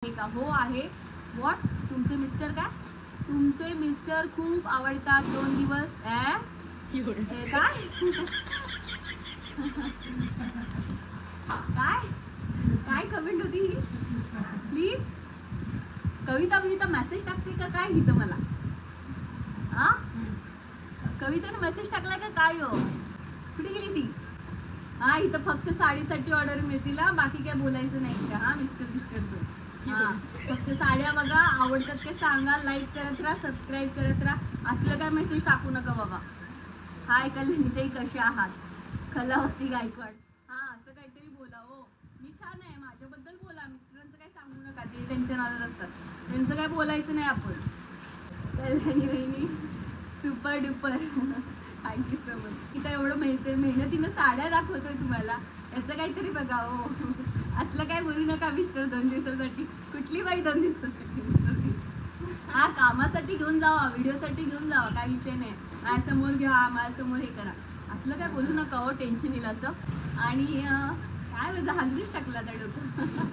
का? हो आहे. व्हॉट? तुमचे मिस्टर काय? तुमचे मिस्टर खूप आवडतात 2 दिवस. काय? काय काय कमेंट होती ही? प्लीज कविता मेसेज टाकते का काय इथं मला? हा, कविताने मेसेज टाकलाय का काय? हो, कुठे गेली ती? हा, इथं फक्त साडीसाठी ऑर्डर मिळतील हा, बाकी काय बोलायचं नाही का? हा मिस्टरचं. हा, फक्त साड्या बघा, आवडतात ते सांगा, लाईक करत राहा, सबस्क्राईब करत राहा. असलं काय मेसेज टाकू नका बाबा. हाय कल्याणीताई, कसे आहात? कलावती गायकवाड. हा, असं काहीतरी बोला हो. मी छान आहे, माझ्याबद्दल बोला. मिस्टरांचं काय सांगू नका, ते त्यांच्या नादात असतात. त्यांचं काय बोलायचं नाही आपण. कल्याणी वहिनी super duper. Thank you so much. इथं एवढं मेहनतीनं साड्या दाखवतोय तुम्हाला, याचं काहीतरी बघा हो. असलं काय बोलू नका मिस्टर 2 दिवसासाठी. कुठली बाई 2 दिवसासाठी? हा, कामासाठी घेऊन जावा, व्हिडिओसाठी घेऊन जावा, काय विषय नाही. माझ्यासमोर घ्या, माझ्यासमोर हे करा. असलं काय बोलू नका हो, टेन्शन येईल असं. आणि काय माझं हल्लीच टाकला त्या डोकं.